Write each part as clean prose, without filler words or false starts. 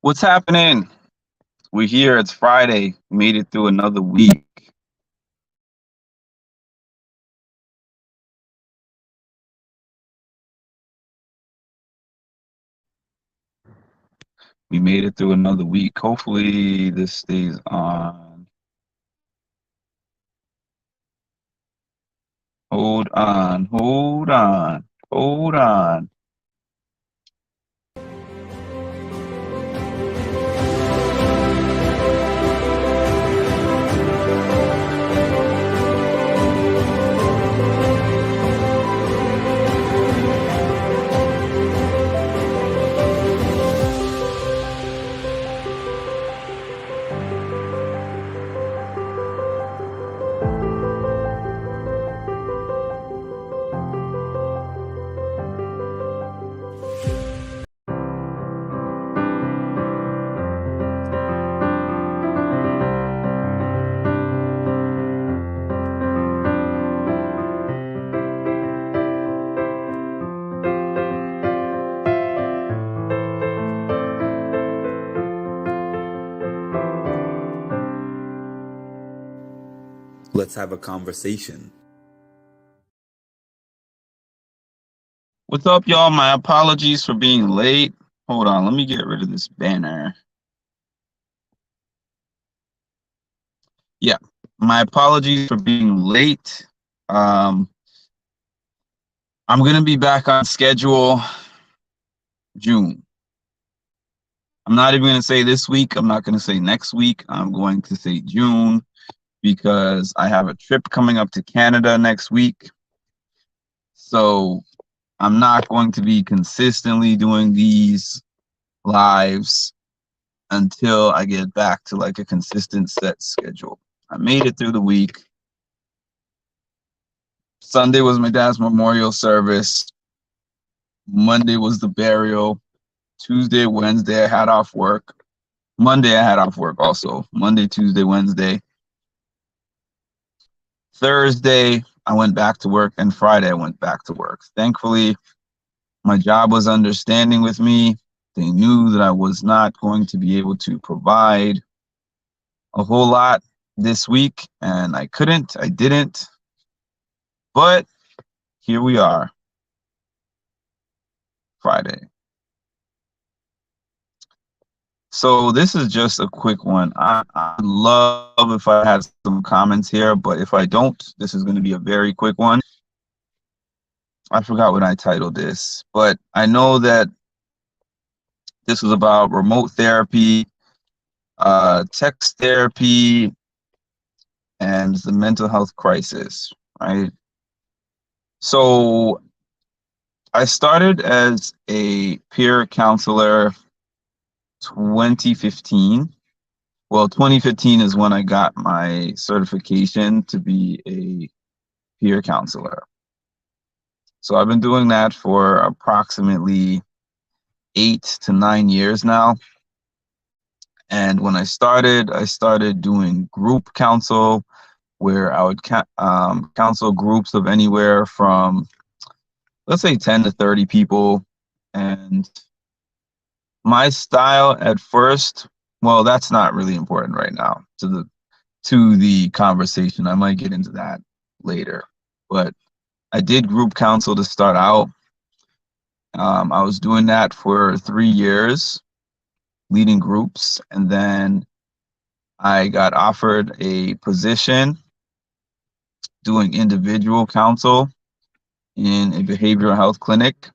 What's happening? We're here. It's Friday. Made it through another week. We made it through another week. Hopefully, this stays on. Hold on. Hold on. Hold on. Let's have a conversation. What's up, y'all? My apologies for being late. Hold on. Let me get rid of this banner. Yeah. My apologies for being late. I'm going to be back on schedule June. I'm not even going to say this week. I'm not going to say next week. I'm going to say June because I have a trip coming up to Canada next week. So I'm not going to be consistently doing these lives until I get back to like a consistent set schedule. I made it through the week. Sunday was my dad's memorial service. Monday was the burial. Tuesday, Wednesday, I had off work. Monday, I had off work also. Monday, Tuesday, Wednesday. Thursday, I went back to work, and Friday, I went back to work. Thankfully, my job was understanding with me. They knew that I was not going to be able to provide a whole lot this week, and I didn't. But here we are, Friday. So this is just a quick one. I'd love if I had some comments here, but if I don't, this is going to be a very quick one. I forgot what I titled this, but I know that this was about remote therapy, text therapy, and the mental health crisis, right? So I started as a peer counselor 2015. Well, 2015 is when I got my certification to be a peer counselor. So I've been doing that for approximately 8 to 9 years now. And when I started doing group counsel, where I would counsel groups of anywhere from, let's say, 10 to 30 people. And my style at first, well, that's not really important right now to the conversation. I might get into that later. But I did group counsel to start out. I was doing that for 3 years, leading groups, and then I got offered a position doing individual counsel in a behavioral health clinic.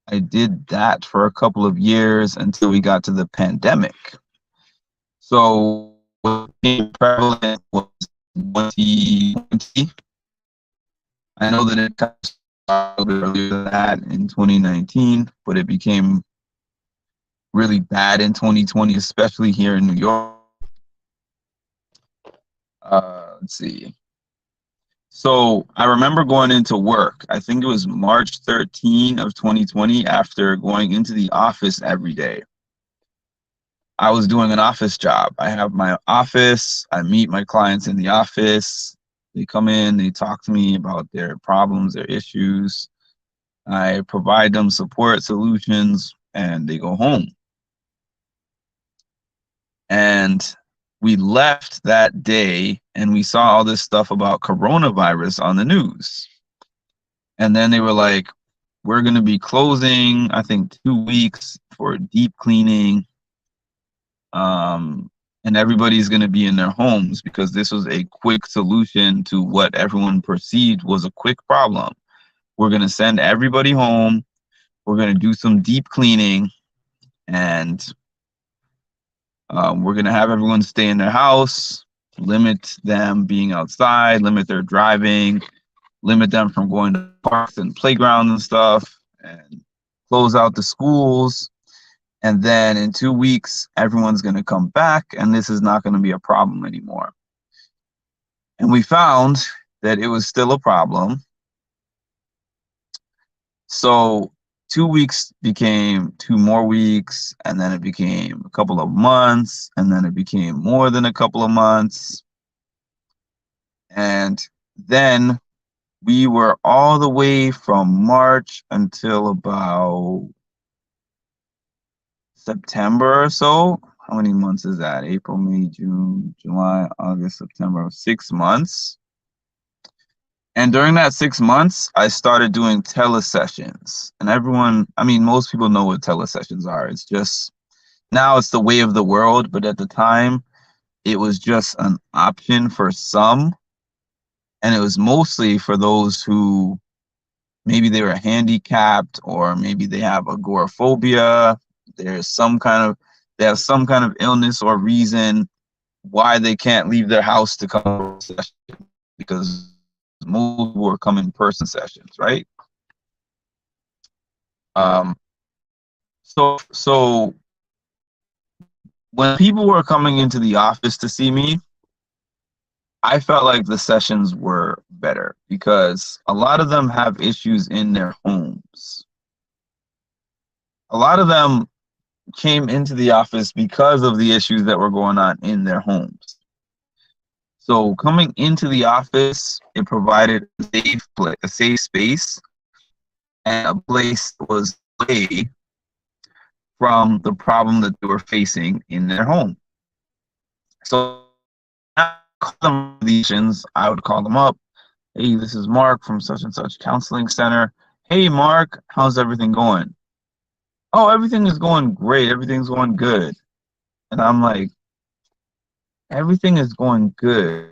I did that for a couple of years until we got to the pandemic. So what became prevalent was 2020. I know that it started a little bit earlier than that in 2019, but it became really bad in 2020, especially here in New York. Let's see. So I remember going into work. I think it was March 13 of 2020 after going into the office every day. I was doing an office job. I have my office. I meet my clients in the office. They come in, they talk to me about their problems, their issues. I provide them support solutions, and they go home. And we left that day and we saw all this stuff about coronavirus on the news. And then they were like, we're going to be closing, I think, 2 weeks for deep cleaning. And everybody's going to be in their homes because this was a quick solution to what everyone perceived was a quick problem. We're going to send everybody home. We're going to do some deep cleaning, and we're going to have everyone stay in their house, limit them being outside, limit their driving, limit them from going to parks and playgrounds and stuff, and close out the schools. And then in 2 weeks, everyone's going to come back, and this is not going to be a problem anymore. And we found that it was still a problem. So 2 weeks became 2 more weeks, and then it became a couple of months, and then it became more than a couple of months. And then we were all the way from March until about September or so. How many months is that? April, May, June, July, August, September, 6 months. And during that 6 months, I started doing telesessions. And everyone, I mean, most people know what telesessions are. It's just, now it's the way of the world. But at the time, it was just an option for some. And it was mostly for those who maybe they were handicapped, or maybe they have agoraphobia. They have some kind of illness or reason why they can't leave their house to come to a session, because most were come in person sessions, right? So when people were coming into the office to see me, I felt like the sessions were better because a lot of them have issues in their homes. A lot of them came into the office because of the issues that were going on in their homes. So coming into the office, it provided a safe space, and a place that was away from the problem that they were facing in their home. So I would call them up. Hey, this is Mark from such and such counseling center. Hey, Mark, how's everything going? Oh, everything is going great. Everything's going good. And I'm like, everything is going good.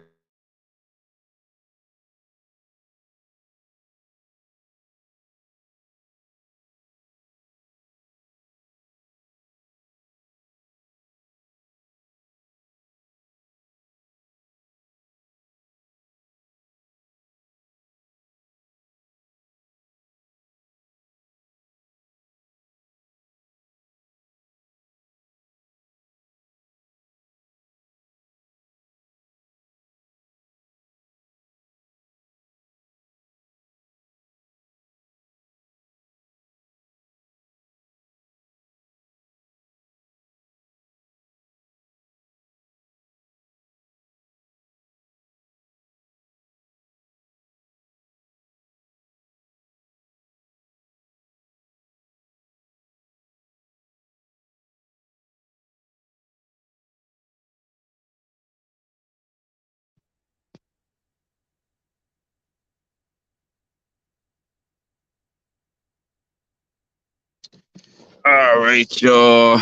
All right, y'all.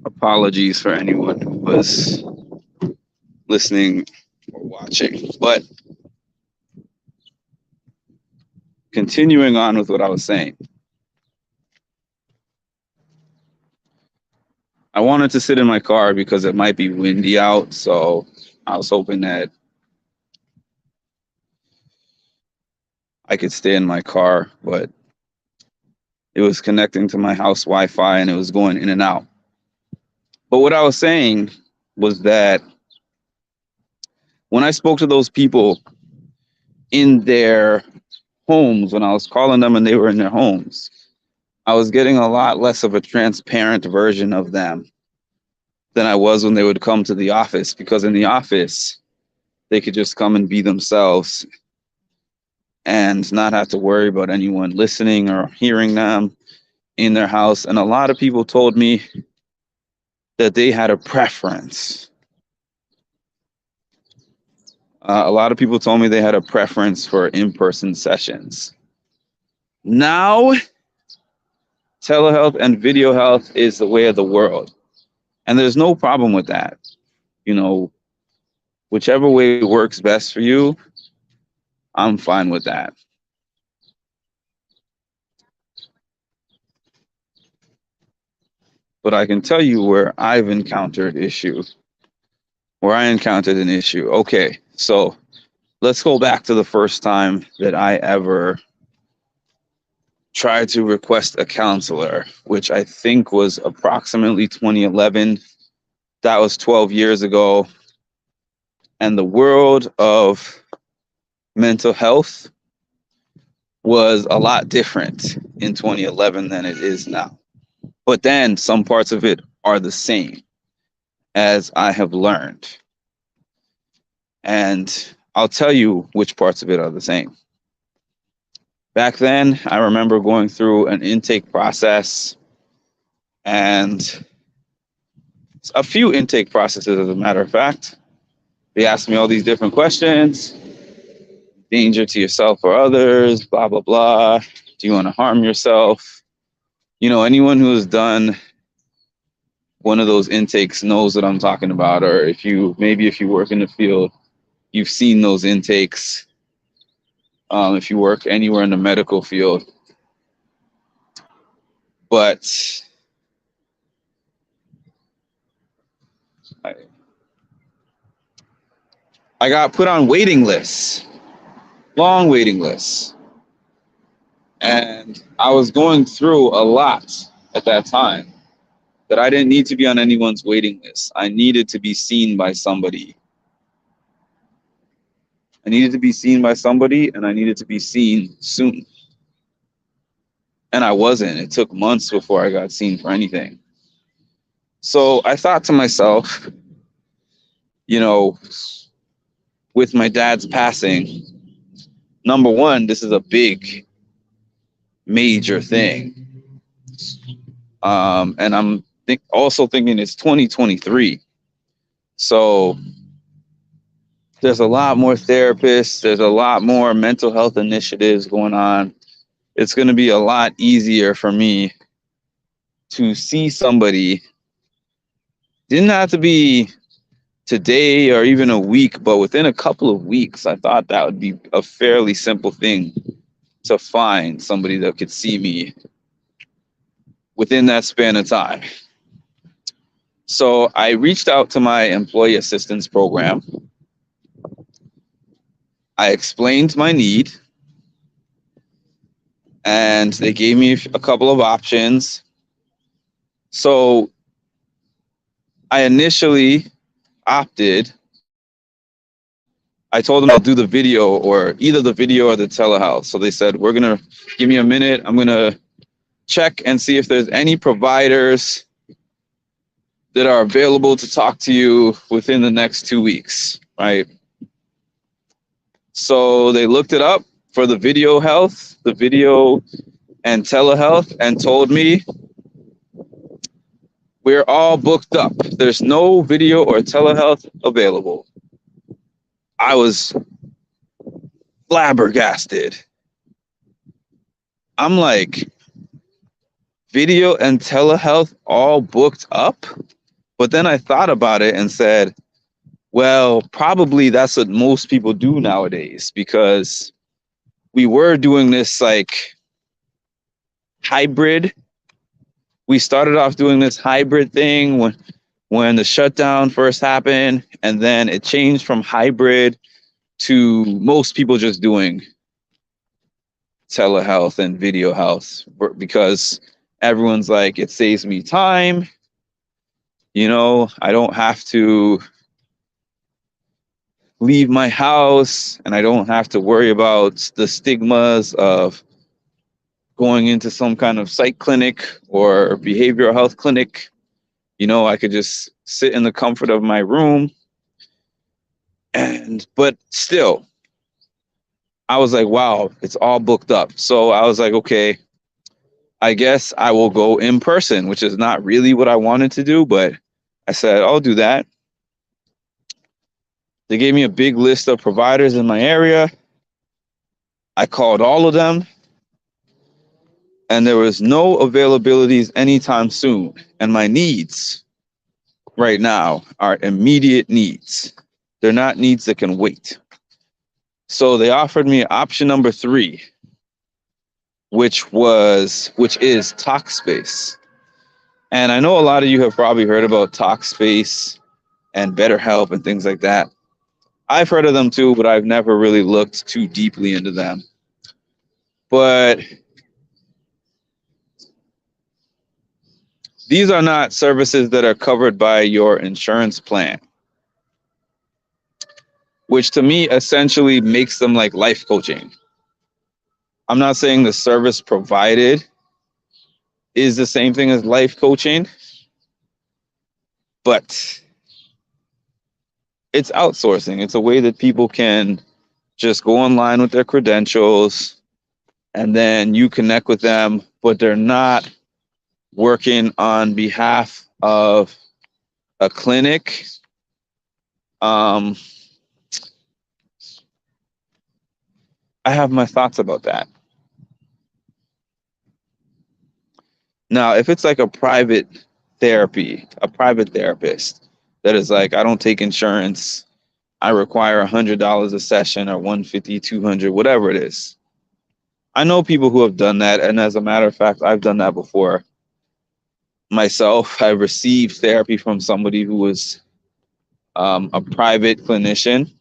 Apologies for anyone who was listening or watching. But continuing on with what I was saying, I wanted to sit in my car because it might be windy out. So I was hoping that I could stay in my car, but it was connecting to my house Wi-Fi and it was going in and out. But what I was saying was that when I spoke to those people in their homes, when I was calling them and they were in their homes, I was getting a lot less of a transparent version of them than I was when they would come to the office, because in the office, they could just come and be themselves and not have to worry about anyone listening or hearing them in their house. And a lot of people told me that they had a preference. A lot of people told me they had a preference for in-person sessions. Now, telehealth and video health is the way of the world. And there's no problem with that. You know, whichever way works best for you, I'm fine with that. But I can tell you where I've encountered issues. Where I encountered an issue. Okay, so let's go back to the first time that I ever tried to request a counselor, which I think was approximately 2011. That was 12 years ago. And the world of mental health was a lot different in 2011 than it is now. But then some parts of it are the same, as I have learned. And I'll tell you which parts of it are the same. Back then, I remember going through an intake process, and a few intake processes, as a matter of fact. They asked me all these different questions. Danger to yourself or others, blah, blah, blah. Do you want to harm yourself? You know, anyone who has done one of those intakes knows what I'm talking about. Or if you work in the field, you've seen those intakes. If you work anywhere in the medical field. But I got put on waiting lists, long waiting lists. And I was going through a lot at that time that I didn't need to be on anyone's waiting list. I needed to be seen by somebody. I needed to be seen by somebody, and I needed to be seen soon. And I wasn't. It took months before I got seen for anything. So I thought to myself, you know, with my dad's passing, number one, this is a big, major thing. And I'm also thinking it's 2023. So there's a lot more therapists. There's a lot more mental health initiatives going on. It's going to be a lot easier for me to see somebody. Didn't have to be today or even a week, but within a couple of weeks. I thought that would be a fairly simple thing to find somebody that could see me within that span of time. So I reached out to my employee assistance program. I explained my need, and they gave me a couple of options. So I initially opted. I told them I'll do the video, or either the video or the telehealth. So they said, we're going to give me a minute. I'm going to check and see if there's any providers that are available to talk to you within the next 2 weeks, right? So they looked it up for the video health, the video and telehealth, and told me we're all booked up. There's no video or telehealth available. I was flabbergasted. I'm like, video and telehealth all booked up? But then I thought about it and said, well, probably that's what most people do nowadays, because we were doing this like hybrid. We started off doing this hybrid thing when the shutdown first happened, and then it changed from hybrid to most people just doing telehealth and video health, because everyone's like, it saves me time. You know, I don't have to leave my house, and I don't have to worry about the stigmas of going into some kind of psych clinic or behavioral health clinic. You know, I could just sit in the comfort of my room. But still, I was like, wow, it's all booked up. So I was like, okay, I guess I will go in person, which is not really what I wanted to do, but I said, I'll do that. They gave me a big list of providers in my area. I called all of them, and there was no availabilities anytime soon. And my needs right now are immediate needs. They're not needs that can wait. So they offered me option number 3, which is Talkspace. And I know a lot of you have probably heard about Talkspace and BetterHelp and things like that. I've heard of them too, but I've never really looked too deeply into them. But these are not services that are covered by your insurance plan, which to me essentially makes them like life coaching. I'm not saying the service provided is the same thing as life coaching, but it's outsourcing. It's a way that people can just go online with their credentials and then you connect with them, but they're not working on behalf of a clinic. I have my thoughts about that. Now, if it's like a private therapy, a private therapist that is like, I don't take insurance, I require $100 a session or 150, 200, whatever it is. I know people who have done that. And as a matter of fact, I've done that before myself. I received therapy from somebody who was a private clinician,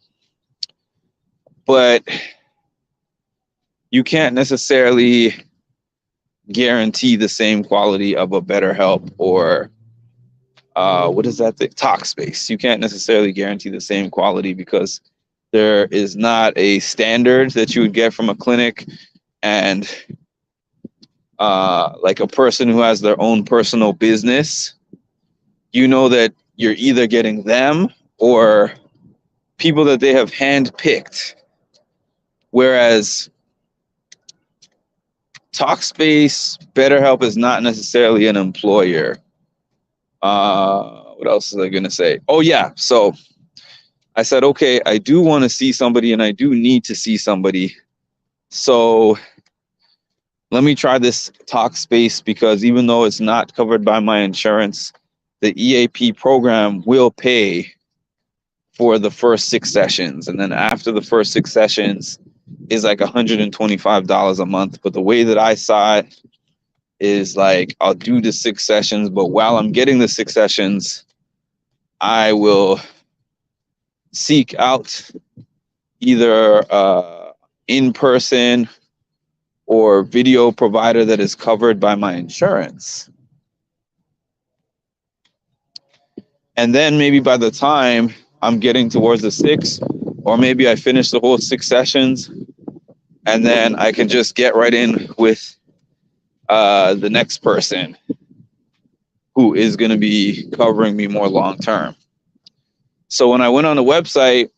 but you can't necessarily guarantee the same quality of a BetterHelp or what is that thing? Talkspace. You can't necessarily guarantee the same quality because there is not a standard that you would get from a clinic, and like a person who has their own personal business, you know that you're either getting them or people that they have handpicked. Whereas Talkspace, BetterHelp is not necessarily an employer. What else was I going to say? Oh, yeah. So I said, okay, I do want to see somebody and I do need to see somebody. So let me try this Talkspace, because even though it's not covered by my insurance, the EAP program will pay for the first 6 sessions. And then after the first 6 sessions is like $125 a month. But the way that I saw it is like, I'll do the 6 sessions, but while I'm getting the 6 sessions, I will seek out either in-person or video provider that is covered by my insurance. And then maybe by the time I'm getting towards the 6, or maybe I finish the whole 6 sessions, and then I can just get right in with the next person who is going to be covering me more long term. So when I went on the website,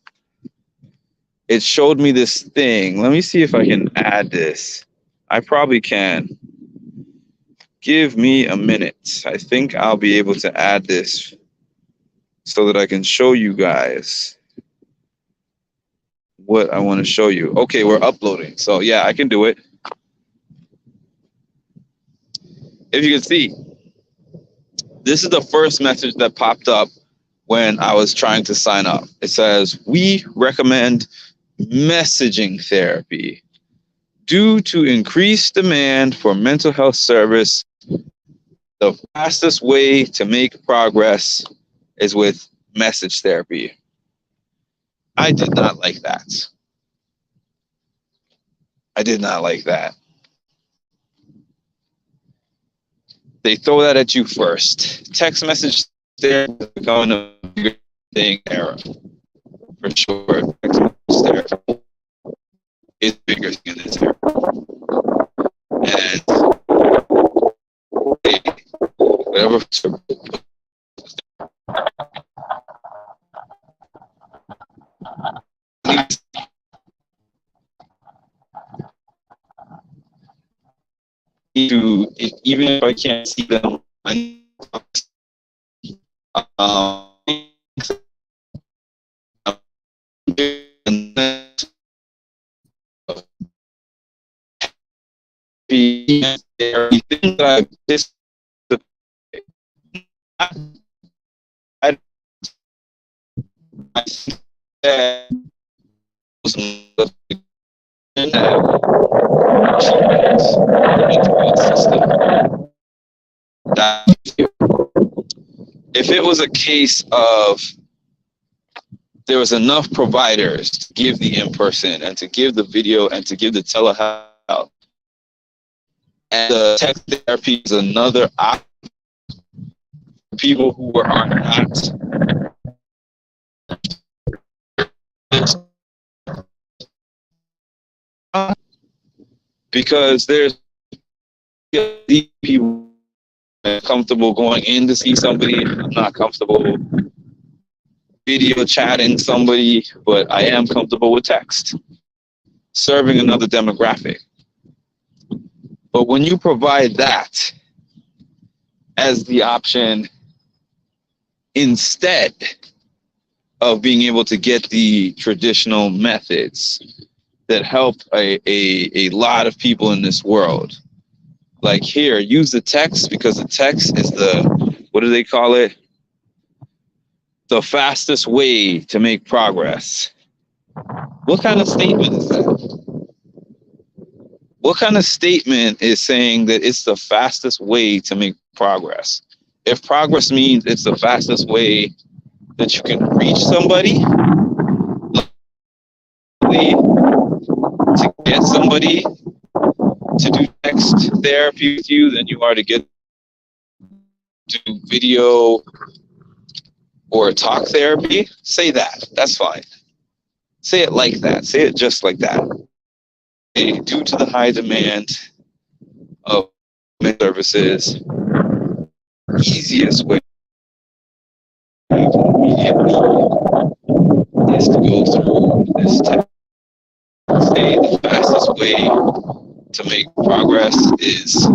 it showed me this thing. Let me see if I can add this. I probably can. Give me a minute. I think I'll be able to add this so that I can show you guys what I want to show you. Okay, we're uploading. So yeah, I can do it. If you can see, this is the first message that popped up when I was trying to sign up. It says, we recommend messaging therapy. Due to increased demand for mental health service, the fastest way to make progress is with message therapy. I did not like that. I did not like that. They throw that at you first. Text message therapy is becoming a bigger thing era, for sure. Text message therapy is bigger thing in this era. And whatever. to, even if I can't see them, everything that I think that was if it was a case of there was enough providers to give the in-person and to give the video and to give the telehealth, and the text therapy is another option for people who are not because there's people comfortable going in to see somebody. I'm not comfortable video chatting somebody, but I am comfortable with text, serving another demographic. But when you provide that as the option instead of being able to get the traditional methods that help a lot of people in this world, like here, use the text, because the text is the, what do they call it? The fastest way to make progress. What kind of statement is that? What kind of statement is saying that it's the fastest way to make progress? If progress means it's the fastest way that you can reach somebody, to get somebody to do text therapy with you than you are to get to video or talk therapy, say that. That's fine. Say it like that. Say it just like that. Due to the high demand of services, easiest way immediately is to go through this text. Say the fastest way to make progress is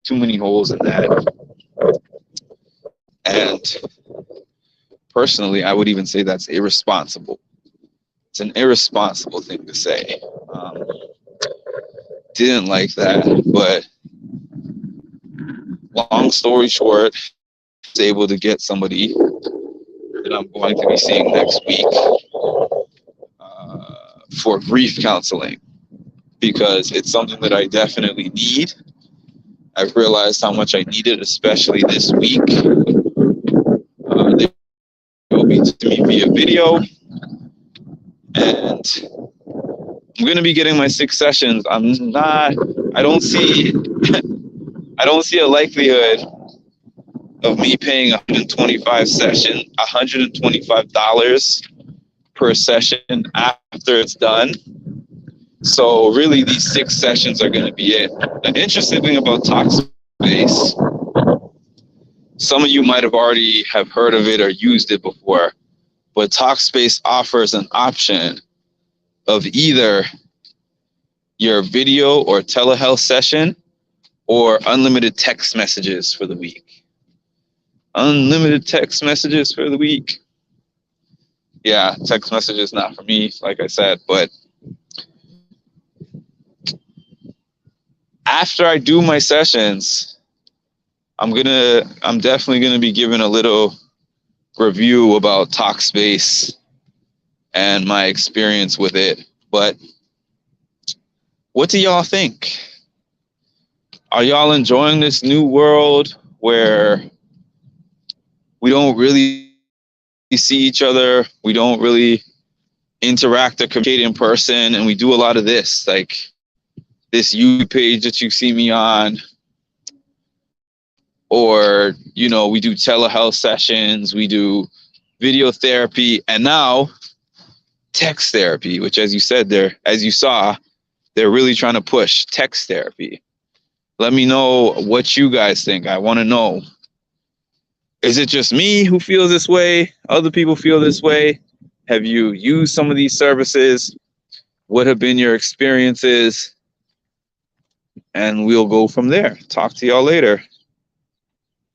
too many holes in that. And personally, I would even say that's irresponsible. It's an irresponsible thing to say. Didn't like that, but long story short, I was able to get somebody that I'm going to be seeing next week for grief counseling, because it's something that I definitely need. I've realized how much I need it, especially this week. They will be to me via video, and I'm going to be getting my 6 sessions. I don't see a likelihood of me paying $125 per session after it's done. So really, these 6 sessions are going to be it. The interesting thing about Talkspace, some of you might have already have heard of it or used it before, but Talkspace offers an option of either your video or telehealth session or unlimited text messages for the week. Unlimited text messages for the week. Yeah, text messages not for me, like I said, but after I do my sessions, I'm definitely gonna be giving a little review about Talkspace and my experience with it. But what do y'all think? Are y'all enjoying this new world where we don't really see each other, we don't really interact or communicate in person, and we do a lot of this, like this YouTube page that you see me on, or, you know, we do telehealth sessions, we do video therapy, and now text therapy, which, as you said, as you saw, they're really trying to push text therapy. Let me know what you guys think. I want to know, is it just me who feels this way? Other people feel this way? Have you used some of these services? What have been your experiences? and we'll go from there. Talk to y'all later.